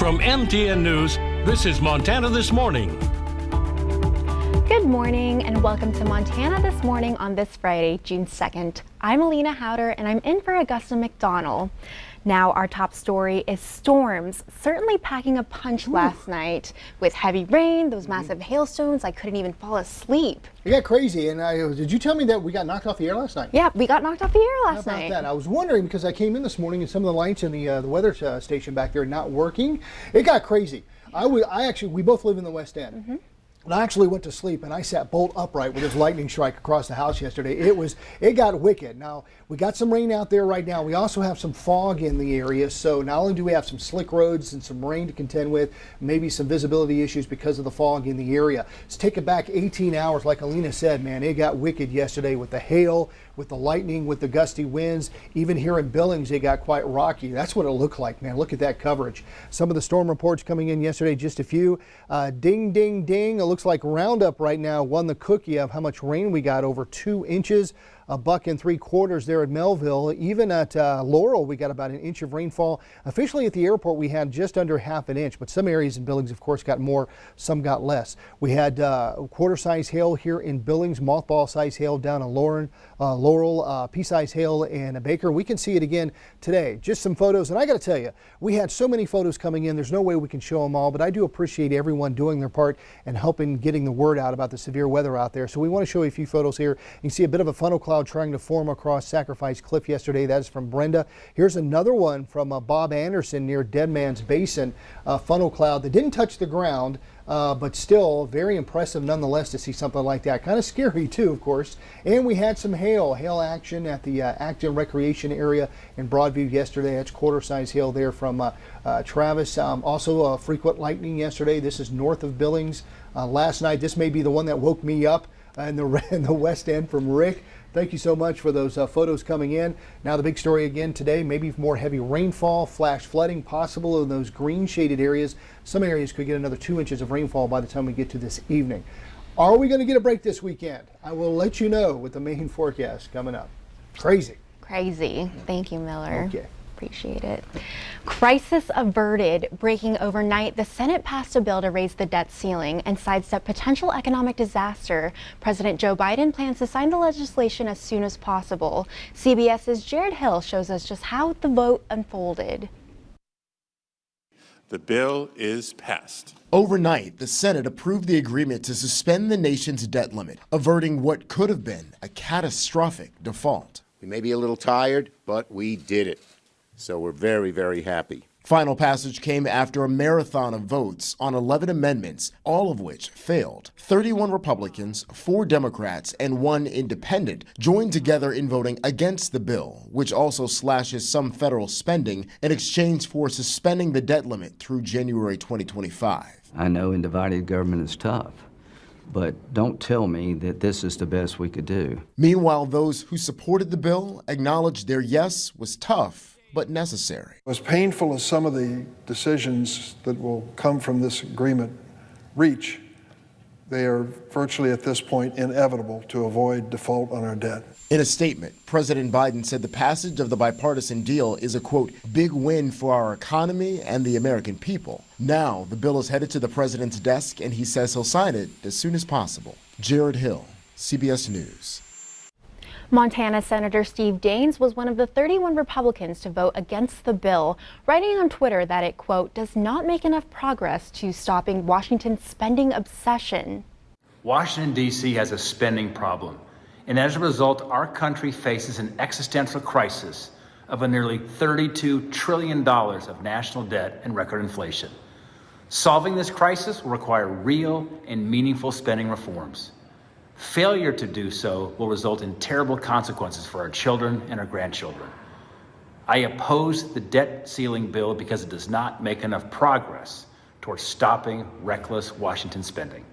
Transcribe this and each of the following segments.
From MTN News, this is Montana This Morning. Good morning and welcome to Montana This Morning on this Friday, June 2nd. I'm Alina Howder and I'm in for Augusta McDonald. Now our top story is storms, certainly packing a punch last night with heavy rain, those massive hailstones. I couldn't even fall asleep. It got crazy, and did you tell me that we got knocked off the air last night? Yeah, we got knocked off the air last night. How about that? I was wondering because I came in this morning and some of the lights in the weather station back there not working. It got crazy. We both live in the West End. And I actually went to sleep and I sat bolt upright with this lightning strike across the house yesterday. It got wicked. Now, we got some rain out there right now. We also have some fog in the area. So not only do we have some slick roads and some rain to contend with, maybe some visibility issues because of the fog in the area. Let's take it back 18 hours. Like Alina said, man, it got wicked yesterday with the hail, with the lightning, with the gusty winds. Even here in Billings, it got quite rocky. That's what it looked like, man. Look at that coverage. Some of the storm reports coming in yesterday, just a few. Ding, ding, ding. It looks like Roundup right now won the cookie of how much rain we got, over 2 inches. $1.75 there at Melville. Even at Laurel, we got about 1 inch of rainfall. Officially at the airport, we had just under half an inch, but some areas in Billings, of course, got more, some got less. We had quarter-size hail here in Billings, mothball-size hail down in Laurel, pea-size hail in Baker. We can see it again today. Just some photos, and I got to tell you, we had so many photos coming in. There's no way we can show them all, but I do appreciate everyone doing their part and helping getting the word out about the severe weather out there. So we want to show you a few photos here. You can see a bit of a funnel cloud trying to form across Sacrifice Cliff yesterday. That is from Brenda. Here's another one from Bob Anderson near Dead Man's Basin. Funnel cloud that didn't touch the ground, but still very impressive nonetheless to see something like that. Kind of scary too, of course. And we had some hail action at the Acton Recreation Area in Broadview yesterday. That's quarter-size hail there from Travis. Also frequent lightning yesterday. This is north of Billings. Last night, this may be the one that woke me up in the West End from Rick. Thank you so much for those photos coming in. Now the big story again today, maybe more heavy rainfall, flash flooding possible in those green shaded areas. Some areas could get another 2 inches of rainfall by the time we get to this evening. Are we going to get a break this weekend? I will let you know with the main forecast coming up. Crazy. Crazy. Thank you, Miller. Okay. Appreciate it. Crisis averted. Breaking overnight, the Senate passed a bill to raise the debt ceiling and sidestep potential economic disaster. President Joe Biden plans to sign the legislation as soon as possible. CBS's Jared Hill shows us just how the vote unfolded. The bill is passed. Overnight, the Senate approved the agreement to suspend the nation's debt limit, averting what could have been a catastrophic default. We may be a little tired, but we did it. So we're very, very happy. Final passage came after a marathon of votes on 11 amendments, all of which failed. 31 Republicans, 4 Democrats, and 1 independent joined together in voting against the bill, which also slashes some federal spending in exchange for suspending the debt limit through January 2025. I know in divided government is tough, but don't tell me that this is the best we could do. Meanwhile, those who supported the bill acknowledged their yes was tough, but necessary. As painful as some of the decisions that will come from this agreement reach, they are virtually at this point inevitable to avoid default on our debt. In a statement, President Biden said the passage of the bipartisan deal is a, quote, big win for our economy and the American people. Now, the bill is headed to the president's desk, and he says he'll sign it as soon as possible. Jared Hill, CBS News. Montana Senator Steve Daines was one of the 31 Republicans to vote against the bill, writing on Twitter that it, quote, does not make enough progress to stopping Washington's spending obsession. Washington, D.C. has a spending problem, and as a result, our country faces an existential crisis of a nearly $32 trillion of national debt and record inflation. Solving this crisis will require real and meaningful spending reforms. Failure to do so will result in terrible consequences for our children and our grandchildren. I oppose the debt ceiling bill because it does not make enough progress towards stopping reckless Washington spending.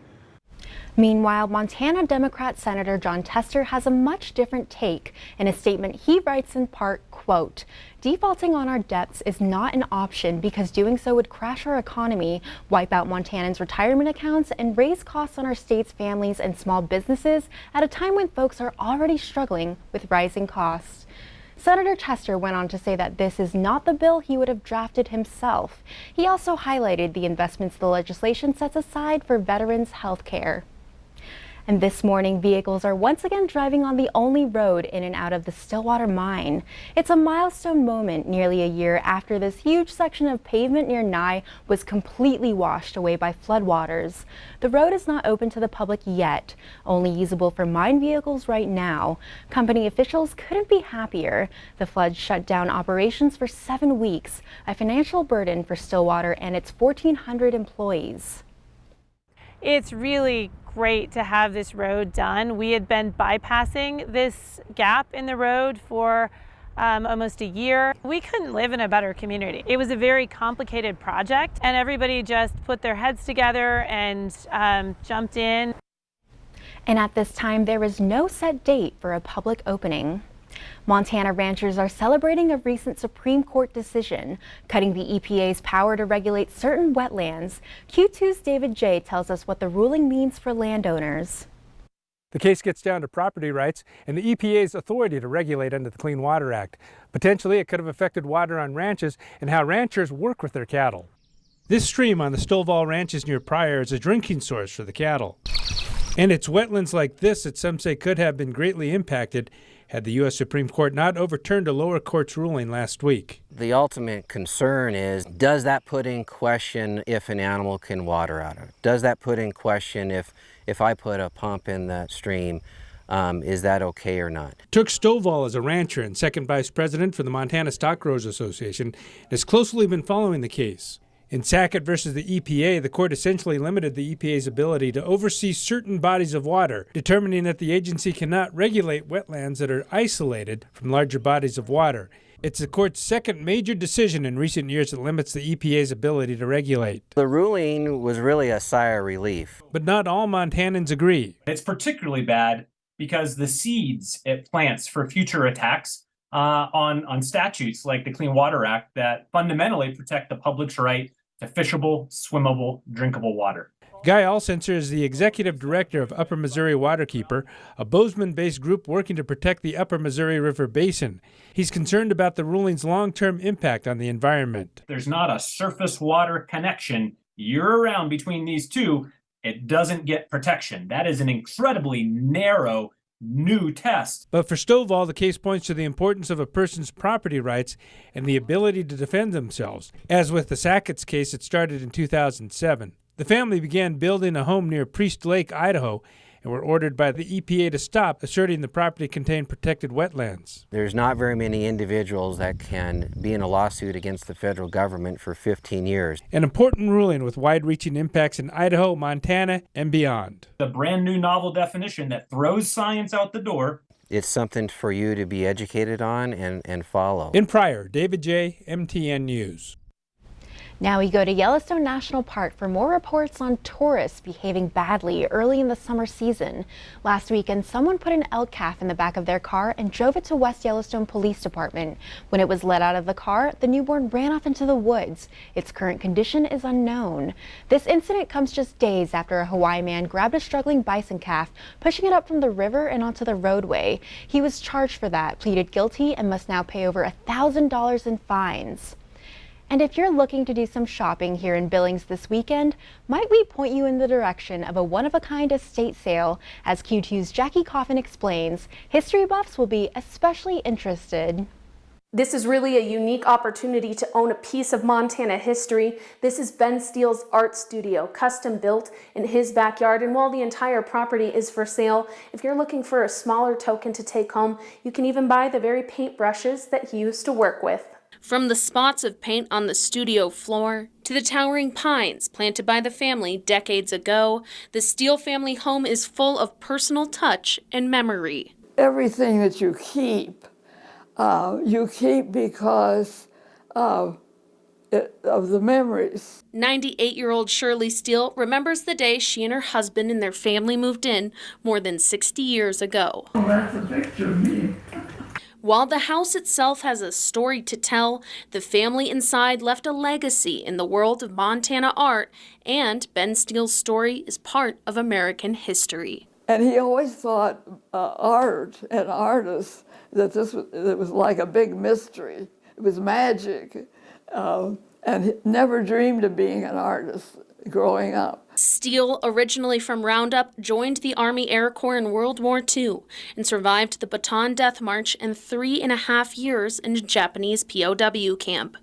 Meanwhile, Montana Democrat Senator Jon Tester has a much different take. In a statement, he writes in part, quote, defaulting on our debts is not an option because doing so would crash our economy, wipe out Montanans' retirement accounts, and raise costs on our state's families and small businesses at a time when folks are already struggling with rising costs. Senator Tester went on to say that this is not the bill he would have drafted himself. He also highlighted the investments the legislation sets aside for veterans' health care. And this morning, vehicles are once again driving on the only road in and out of the Stillwater Mine. It's a milestone moment nearly a year after this huge section of pavement near Nye was completely washed away by floodwaters. The road is not open to the public yet, only usable for mine vehicles right now. Company officials couldn't be happier. The flood shut down operations for 7 weeks, a financial burden for Stillwater and its 1,400 employees. It's really great to have this road done. We had been bypassing this gap in the road for almost a year. We couldn't live in a better community. It was a very complicated project, and everybody just put their heads together and jumped in. And at this time, there is no set date for a public opening. Montana ranchers are celebrating a recent Supreme Court decision, cutting the EPA's power to regulate certain wetlands. Q2's David J. tells us what the ruling means for landowners. The case gets down to property rights and the EPA's authority to regulate under the Clean Water Act. Potentially, it could have affected water on ranches and how ranchers work with their cattle. This stream on the Stillwater ranches near Pryor is a drinking source for the cattle. And it's wetlands like this that some say could have been greatly impacted had the U.S. Supreme Court not overturned a lower court's ruling last week. The ultimate concern is, does that put in question if an animal can water out of it? Does that put in question if I put a pump in that stream, is that okay or not? Turk Stovall is a rancher and second vice president for the Montana Stock Growers Association and has closely been following the case. In Sackett versus the EPA, the court essentially limited the EPA's ability to oversee certain bodies of water, determining that the agency cannot regulate wetlands that are isolated from larger bodies of water. It's the court's second major decision in recent years that limits the EPA's ability to regulate. The ruling was really a sigh of relief. But not all Montanans agree. It's particularly bad because the seeds it plants for future attacks on statutes like the Clean Water Act that fundamentally protect the public's right to fishable, swimmable, drinkable water. Guy Alsenser is the executive director of Upper Missouri Waterkeeper, a Bozeman-based group working to protect the Upper Missouri River Basin. He's concerned about the ruling's long-term impact on the environment. There's not a surface water connection year-round between these two. It doesn't get protection. That is an incredibly narrow new test. But for Stovall, the case points to the importance of a person's property rights and the ability to defend themselves. As with the Sackett's case, it started in 2007. The family began building a home near Priest Lake, Idaho, and were ordered by the EPA to stop, asserting the property contained protected wetlands. There's not very many individuals that can be in a lawsuit against the federal government for 15 years. An important ruling with wide-reaching impacts in Idaho, Montana, and beyond. The brand new novel definition that throws science out the door. It's something for you to be educated on and follow. In Pryor, David J., MTN News. Now we go to Yellowstone National Park for more reports on tourists behaving badly early in the summer season. Last weekend, someone put an elk calf in the back of their car and drove it to West Yellowstone Police Department. When it was let out of the car, the newborn ran off into the woods. Its current condition is unknown. This incident comes just days after a Hawaii man grabbed a struggling bison calf, pushing it up from the river and onto the roadway. He was charged for that, pleaded guilty, and must now pay over $1,000 in fines. And if you're looking to do some shopping here in Billings this weekend, might we point you in the direction of a one-of-a-kind estate sale? As Q2's Jackie Coffin explains, history buffs will be especially interested. This is really a unique opportunity to own a piece of Montana history. This is Ben Steele's art studio, custom built in his backyard. And while the entire property is for sale, if you're looking for a smaller token to take home, you can even buy the very paintbrushes that he used to work with. From the spots of paint on the studio floor to the towering pines planted by the family decades ago, the Steele family home is full of personal touch and memory. Everything that you keep because of the memories. 98-year-old Shirley Steele remembers the day she and her husband and their family moved in more than 60 years ago. Oh, that's a picture of me. While the house itself has a story to tell, the family inside left a legacy in the world of Montana art, and Ben Steele's story is part of American history. And he always thought art and artists, that it was like a big mystery. It was magic. And he never dreamed of being an artist growing up. Steele, originally from Roundup, joined the Army Air Corps in World War II and survived the Bataan Death March and 3.5 years in a Japanese POW camp.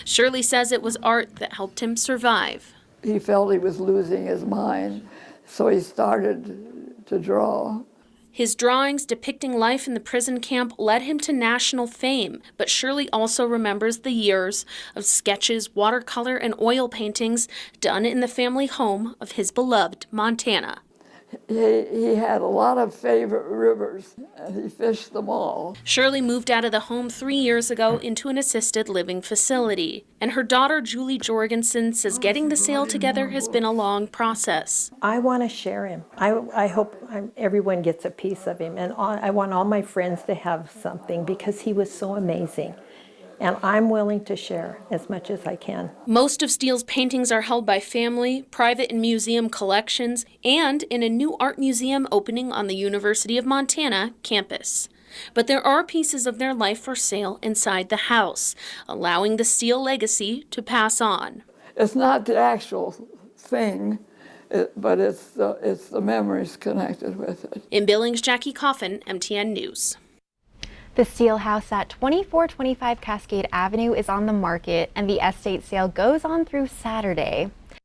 Shirley says it was art that helped him survive. He felt he was losing his mind, so he started to draw. His drawings depicting life in the prison camp led him to national fame, but Shirley also remembers the years of sketches, watercolor, and oil paintings done in the family home of his beloved Montana. He had a lot of favorite rivers, and he fished them all. Shirley moved out of the home 3 years ago into an assisted living facility, and her daughter Julie Jorgensen says getting the sale together has been a long process. I want to share him. I hope everyone gets a piece of him, and I want all my friends to have something because he was so amazing. And I'm willing to share as much as I can. Most of Steele's paintings are held by family, private and museum collections, and in a new art museum opening on the University of Montana campus. But there are pieces of their life for sale inside the house, allowing the Steele legacy to pass on. It's not the actual thing, but it's the memories connected with it. In Billings, Jackie Coffin, MTN News. The Steele house at 2425 Cascade Avenue is on the market, and the estate sale goes on through Saturday.